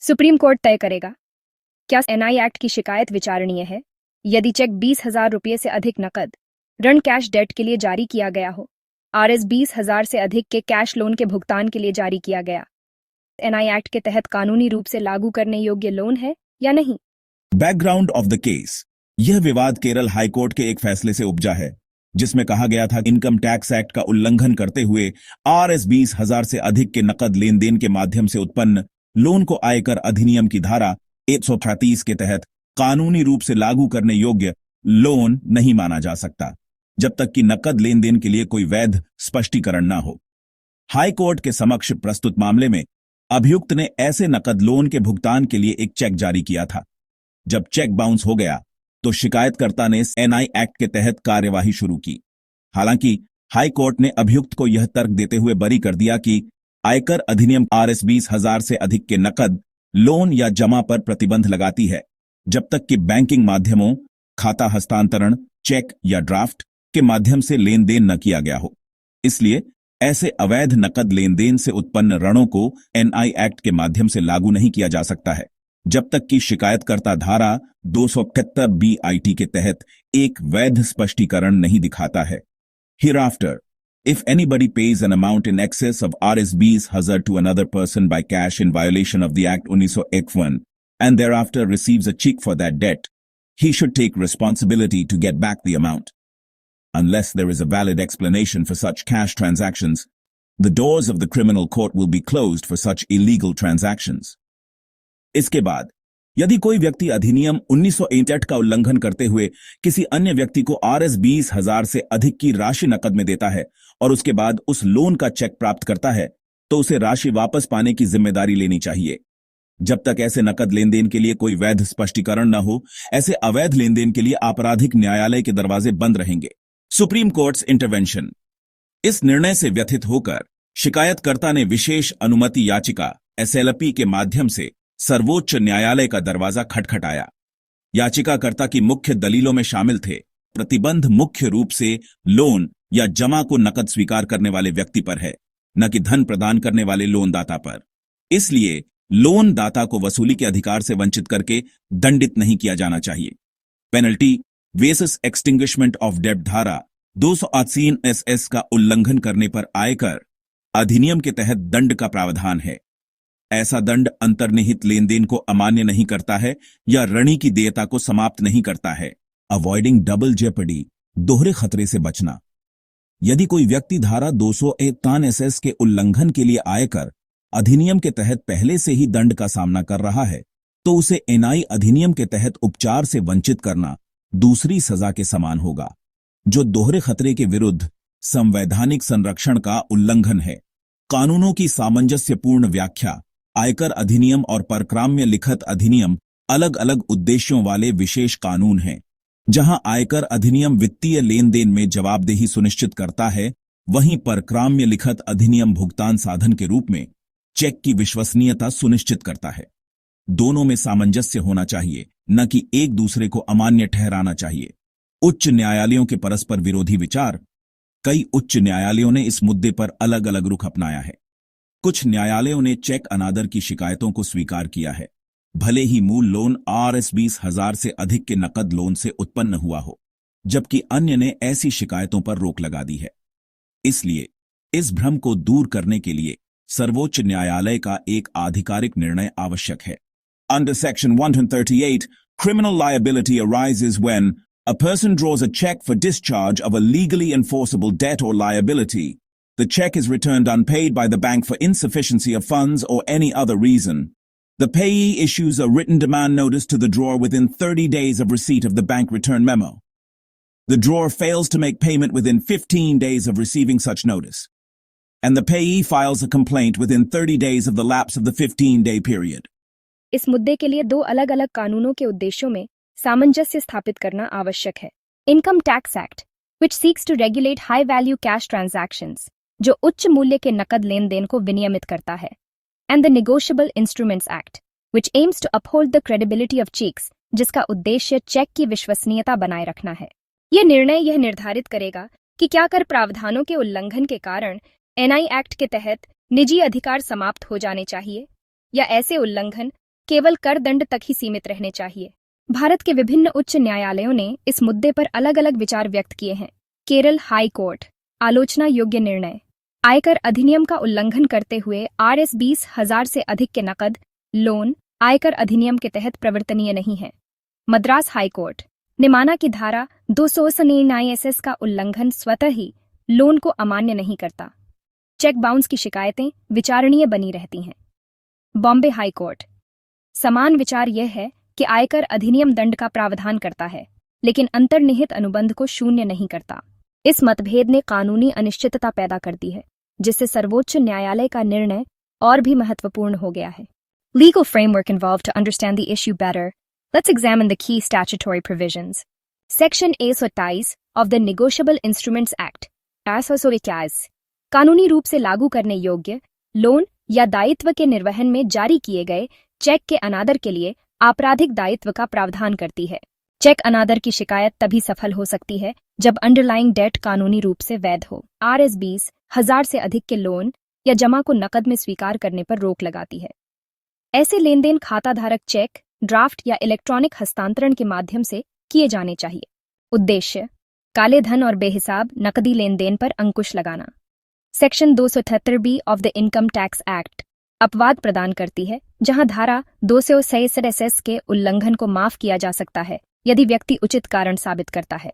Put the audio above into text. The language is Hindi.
सुप्रीम कोर्ट तय करेगा क्या एनआई एक्ट की शिकायत विचारणीय है यदि चेक 20,000 रुपये से अधिक नकद ऋण कैश डेट के लिए जारी किया गया हो। आरएस 20,000 से अधिक के कैश लोन के भुगतान के लिए जारी किया गया। एनआई एक्ट के तहत कानूनी रूप से लागू करने योग्य लोन है या नहीं। Background of the case. यह विवाद केरल हाईकोर्ट के एक फैसले से उपजा है जिसमें कहा गया था इनकम टैक्स एक्ट का उल्लंघन करते हुए आरएस 20,000 से अधिक के नकद लेन देन के माध्यम से उत्पन्न लोन को आयकर अधिनियम की धारा 138 के तहत कानूनी रूप से लागू करने योग्य लोन नहीं माना जा सकता जब तक कि नकद लेन देन के लिए कोई वैध स्पष्टीकरण न हो। हाई कोर्ट के समक्ष प्रस्तुत मामले में अभियुक्त ने ऐसे नकद लोन के भुगतान के लिए एक चेक जारी किया था। जब चेक बाउंस हो गया तो शिकायतकर्ता ने एनआई एक्ट के तहत कार्यवाही शुरू की। हालांकि हाई कोर्ट ने अभियुक्त को यह तर्क देते हुए बरी कर दिया कि आयकर अधिनियम आरएस 20,000 से अधिक के नकद लोन या जमा पर प्रतिबंध लगाती है जब तक कि बैंकिंग माध्यमों, खाता हस्तांतरण, चेक या ड्राफ्ट के माध्यम से लेन देन न किया गया हो। इसलिए ऐसे अवैध नकद लेन देन से उत्पन्न ऋणों को एनआई एक्ट के माध्यम से लागू नहीं किया जा सकता है जब तक कि शिकायतकर्ता धारा 275 BIT के तहत एक वैध स्पष्टीकरण नहीं दिखाता है। Hereafter, if anybody pays an amount in excess of Rs 20,000 to another person by cash in violation of the Act 1981 and thereafter receives a check for that debt, he should take responsibility to get back the amount. Unless there is a valid explanation for such cash transactions, the doors of the criminal court will be closed for such illegal transactions. इसके बाद यदि कोई व्यक्ति अधिनियम 1968 का उल्लंघन करते हुए किसी अन्य व्यक्ति को आरएस 20,000 से अधिक की राशि नकद में देता है और उसके बाद उस लोन का चेक प्राप्त करता है तो उसे राशि वापस पाने की जिम्मेदारी लेनी चाहिए। जब तक ऐसे नकद लेन देन के लिए कोई वैध स्पष्टीकरण न हो, ऐसे अवैध लेन देन के लिए आपराधिक न्यायालय के दरवाजे बंद रहेंगे। Supreme courts intervention. इस निर्णय से व्यथित होकर शिकायतकर्ता ने विशेष अनुमति याचिका SLP के माध्यम से सर्वोच्च न्यायालय का दरवाजा खटखटाया। याचिकाकर्ता की मुख्य दलीलों में शामिल थे प्रतिबंध मुख्य रूप से लोन या जमा को नकद स्वीकार करने वाले व्यक्ति पर है, न कि धन प्रदान करने वाले लोन दाता पर। इसलिए लोन दाता को वसूली के अधिकार से वंचित करके दंडित नहीं किया जाना चाहिए। पेनल्टी वेसिस एक्सटिंग्विशमेंट ऑफ डेब्ट धारा 280 SS का उल्लंघन करने पर आयकर अधिनियम के तहत दंड का प्रावधान है। ऐसा दंड अंतर्निहित लेन देन को अमान्य नहीं करता है या ऋणी की देयता को समाप्त नहीं करता है। अवॉइडिंग डबल जेपर्डी, दोहरे खतरे से बचना। यदि कोई व्यक्ति धारा 251 SS के उल्लंघन के लिए आयकर अधिनियम के तहत पहले से ही दंड का सामना कर रहा है तो उसे एनआई अधिनियम के तहत उपचार से वंचित करना दूसरी सजा के समान होगा, जो दोहरे खतरे के विरुद्ध संवैधानिक संरक्षण का उल्लंघन है। कानूनों की सामंजस्यपूर्ण व्याख्या। आयकर अधिनियम और परक्राम्य लिखत अधिनियम अलग अलग उद्देश्यों वाले विशेष कानून हैं। जहां आयकर अधिनियम वित्तीय लेन देन में जवाबदेही सुनिश्चित करता है, वहीं परक्राम्य लिखत अधिनियम भुगतान साधन के रूप में चेक की विश्वसनीयता सुनिश्चित करता है। दोनों में सामंजस्य होना चाहिए, न कि एक दूसरे को अमान्य ठहराना चाहिए। उच्च न्यायालयों के परस्पर विरोधी विचार। कई उच्च न्यायालयों ने इस मुद्दे पर अलग अलग रुख अपनाया है। कुछ न्यायालयों ने चेक अनादर की शिकायतों को स्वीकार किया है, भले ही मूल लोन आरएस 20,000 से अधिक के नकद लोन से उत्पन्न हुआ हो, जबकि अन्य ने ऐसी शिकायतों पर रोक लगा दी है। इसलिए इस भ्रम को दूर करने के लिए सर्वोच्च न्यायालय का एक आधिकारिक निर्णय आवश्यक है। Under Section 138, criminal liability arises when a person draws a check for discharge of a legally enforceable debt or liability. The check is returned unpaid by the bank for insufficiency of funds or any other reason. The payee issues a written demand notice to the drawer within 30 days of receipt of the bank return memo. The drawer fails to make payment within 15 days of receiving such notice, and the payee files a complaint within 30 days of the lapse of the 15-day period. इस मुद्दे के लिए दो अलग अलग कानूनों के उद्देश्यों में सामंजस्य स्थापित करना आवश्यक है। Income tax act, which seeks to regulate high value cash transactions, जो उच्च मूल्य के नकद लेन देन को विनियमित करता है, and the Negotiable Instruments Act, which aims to uphold the credibility of checks, जिसका उद्देश्य चेक की विश्वसनीयता बनाए रखना है। यह निर्णय यह निर्धारित करेगा कि क्या कर प्रावधानों के उल्लंघन के कारण एनआई एक्ट के तहत निजी अधिकार समाप्त हो जाने चाहिए या ऐसे उल्लंघन केवल कर दंड तक ही सीमित रहने चाहिए। भारत के विभिन्न उच्च न्यायालयों ने इस मुद्दे पर अलग अलग विचार व्यक्त किए हैं। केरल हाई कोर्ट, आलोचना योग्य निर्णय। आयकर अधिनियम का उल्लंघन करते हुए Rs 20,000 से अधिक के नकद लोन आयकर अधिनियम के तहत प्रवर्तनीय नहीं है। मद्रास हाई कोर्ट ने माना कि धारा 299 का उल्लंघन स्वतः ही लोन को अमान्य नहीं करता। चेक बाउंस की शिकायतें विचारणीय बनी रहती हैं। बॉम्बे हाई कोर्ट समान विचार यह है कि आयकर अधिनियम दंड का प्रावधान करता है, लेकिन अंतर्निहित अनुबंध को शून्य नहीं करता। इस मतभेद ने कानूनी अनिश्चितता पैदा कर दी है, जिससे सर्वोच्च न्यायालय का निर्णय और भी महत्वपूर्ण हो गया है। Legal framework involved to understand the issue better. Let's examine the key statutory provisions. Section 127 of the Negotiable Instruments Act 1821 कानूनी रूप से लागू करने योग्य लोन या दायित्व के निर्वहन में जारी किए गए चेक के अनादर के लिए आपराधिक दायित्व का प्रावधान करती है। चेक अनादर की शिकायत तभी सफल हो सकती है जब अंडरलाइंग डेट कानूनी रूप से वैध हो। Rs 20,000 से अधिक के लोन या जमा को नकद में स्वीकार करने पर रोक लगाती है। ऐसे लेनदेन खाताधारक चेक, ड्राफ्ट या इलेक्ट्रॉनिक हस्तांतरण के माध्यम से किए जाने चाहिए। उद्देश्य काले धन और बेहिसाब नकदी लेनदेन पर अंकुश लगाना। Section 278B of the income tax act अपवाद प्रदान करती है, जहां धारा 266 के उल्लंघन को माफ किया जा सकता है यदि व्यक्ति उचित कारण साबित करता है।